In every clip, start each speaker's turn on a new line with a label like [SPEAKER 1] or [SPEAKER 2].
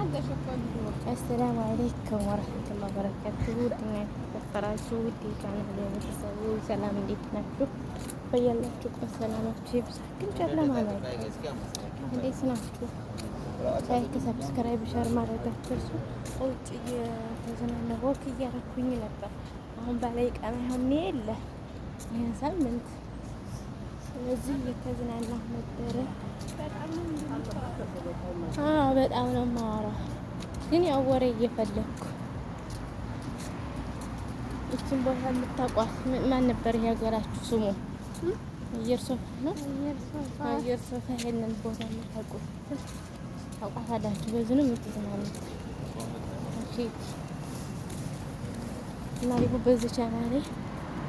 [SPEAKER 1] السلام عليكم ورحمة الله وبركاته. ودنا የተከበራችሁ ውድ የቻናሌ ቤተሰቦች ሰላም እንዴት ናችሁ? በያላችሁበት ሰላማችሁ ይብዛ። ግን ጨለማ ነው። እንዴት ናችሁ? ላይክ፣ ሰብስክራይብ፣ ሸር ማድረግ አትርሱ። ውጭ እየተዝናናሁ ወክ እያደረኩኝ ነበር። አሁን ባላይ ቀን አይሆን የለ ይሄን ሳምንት ስለዚህ እየተዝናናሁ ነበረ። በጣም ነው የማወራው ግን ያው ወሬ እየፈለኩ እቺን ቦታ የምታውቋት ማን ነበር? ያገራችሁ ስሙ አየር ሶፋ ነው። አየር ሶፋ ይሄንን ቦታ የምታውቁት ታውቃታላችሁ። በዚህ ነው የምትዝናኑት። እሺ እና ደግሞ በዚህ ቻናሌ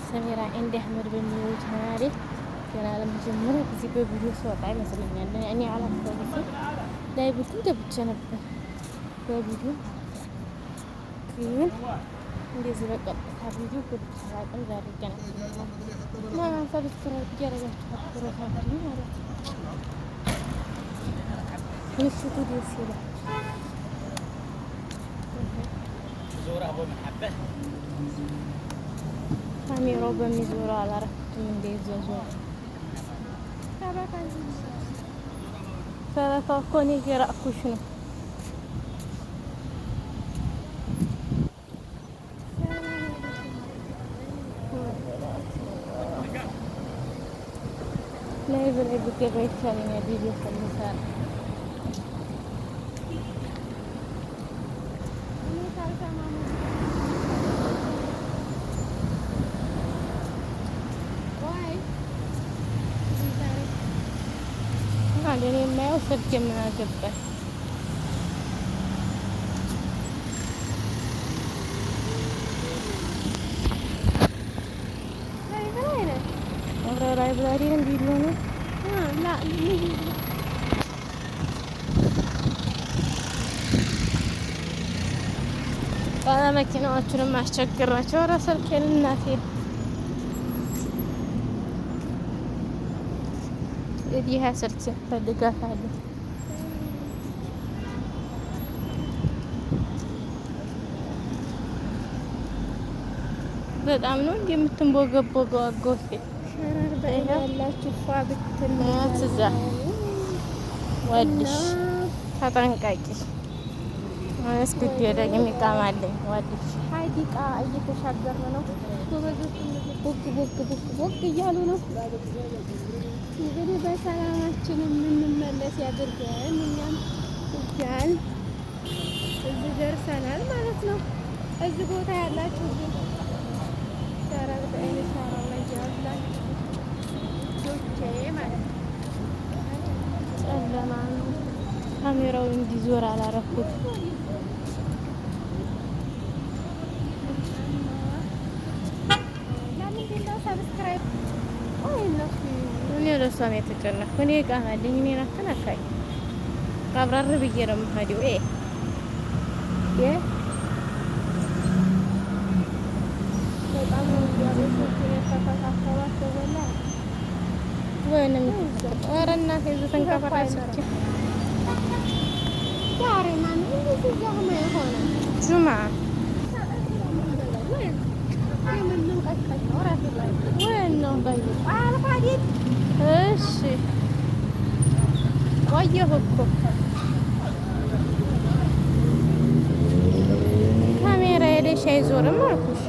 [SPEAKER 1] ሰሜራ ኤንድ አህመድ በሚለው ቻናሌ ገና ለመጀመሪያ ጊዜ በቪዲዮ ስወጣ ይመስለኛል። እኔ አላፈውኩት ላይ ቡትን ገብቼ ነበር በቪዲዮ ግን እንደዚህ በቀጥታ ቪዲዮ ገብቼ አላውቅም። ዛሬ ገና እና ሰብስክራይብ እያደረጋችሁ አብሮታችሁ ማለት ነው። ምሽቱ ደስ ይላል። ካሜራው በሚዞረው አላረኩትም እንደይዘዞ ሰረፋ እኮ እኔ እየራቅኩሽ ነው። ላይ በላይ ብገባ ይቻለኛል ቪዲዮ ከምሰራ። እኔ የማየው ስልክ ምን አገባኝ። ላይብራሪ ቪዲዮ ነው መኪናዎቹንም አስቸግራቸው። ኧረ ስልኬን እናቴ ይሄ ስልክ ፈልጋታለሁ። በጣም ነው እንዴ የምትንቦገቦገው? አጎቴ ሸራር በእያላችሁ ፋብትን ያትዛ ወድሽ ተጠንቃቂ እስኪ ደግ የሚቃማለኝ ወድሽ ሀዲቃ እየተሻገርን ነው። ጎበዞች ቦክ ቦክ ቦክ ቦክ እያሉ ነው። እንግዲህ በሰላማችን የምንመለስ ያድርገን። እኛም እያል እዚህ ደርሰናል ማለት ነው። እዚህ ቦታ ያላችሁ ሸራር በእኔ ሻራው ላይ ያላችሁ ዶቼ ማለት ነው። ጨለማ ነው። ካሜራው እንዲዞር አላረኩት። ሰብስክራይብ እኔ ለሷም የተጨነኩ እኔ ቃማልኝ እኔ ናተናካኝ አብራር ብዬ ነው የምሄደው። በጣም ነው ያበሰች የተከታተሏቸው ወላ ወይንም ኧረ እናቴ እዚህ ተንከፈራለች። ዛሬ ማን እንደዚህ ዛህማ የሆነ ጁማ እሺ ቆየሁ እኮ ካሜራ ሄደሽ አይዞርም አልኩሽ።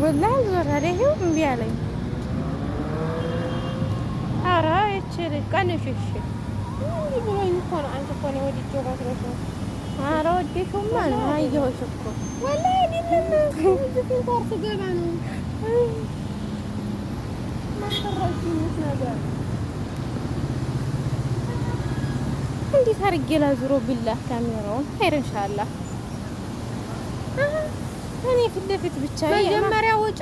[SPEAKER 1] ወላሂ አልዞር ይኸው እምቢ አለኝ። ኧረ ይችል ቀንሽሽ እንዲህ ብሎኝ እኮ ነው። አንቺ እኮ ነው ወዲጄው መስሎሽ ነው። ኧረ ወዴሽውማ ነው አየሁሽ እኮ ወላሂ አይደለም። እዚህ ኮርስ ገባ ነው ማሰራችሁት ነገር እንዴት አድርጌ ላዙሮ ቢላህ ካሜራውን ኸይር ኢንሻአላህ። እኔ ፊት ለፊት ብቻ መጀመሪያ ወጫ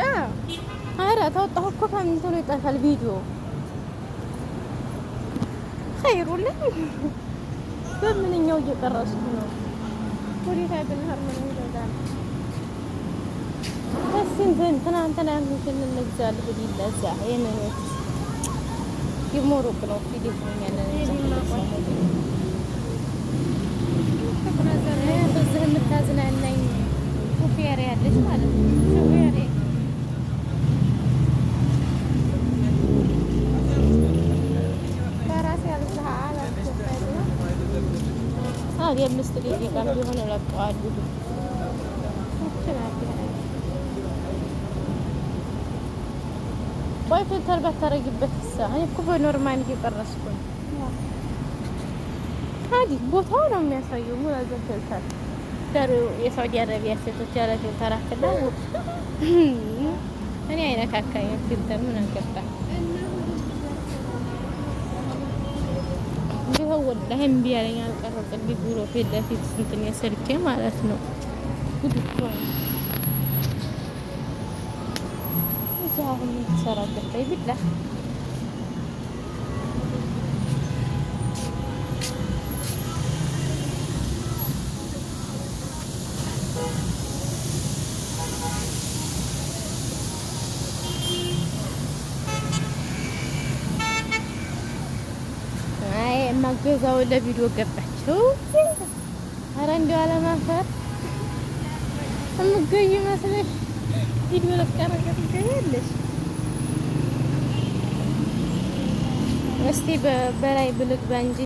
[SPEAKER 1] ኧረ ታወጣሁ እኮ እንትኑ ይጠፋል ቪዲዮ ኸይሩልኝ። በምንኛው እየቀረስኩ ነው? ወዴታ ብንሄድ ምን ይላል? ትናንትና ያሉትን እንግዛለን። ለዛ የመኖች ይሞሩቅ ነው ፊት ያለን በዚህ የምታዝናናኝ ሹፌር ያለች ማለት ነው። ሹፌር በራሴ ያልዛ የአምስት ደቂቃ ቢሆን ለቀዋሉ ወይ ፊልተር ባታረጊበት እኔ እኮ በኖርማል እየቀረስኩ ነው። ታዲ ቦታው ነው የሚያሳየው። ሙላዘ ፊልተር ዳሩ የሳውዲ አረቢያ ሴቶች ያለ ፊልተር አክለው እኔ አይነካካኝ ፊልተር ምን አገባ ቢሆን ወላሂ እምቢ ያለኝ አልቀረጽልኝ ብሎ ፊት ለፊት እንትን የስልኬ ማለት ነው። ጉድ እኮ ነው። እዚህ አሁን የምትሰራበት ላይ ቢላ ማገዛው ለቪዲዮ ገባቸው። ኧረ እንደው አለማፈር እምገኝ መስለሽ ቪዲዮ ለቀረቀ ትገኛለሽ። እስቲ በላይ ብልቅ ባንጂ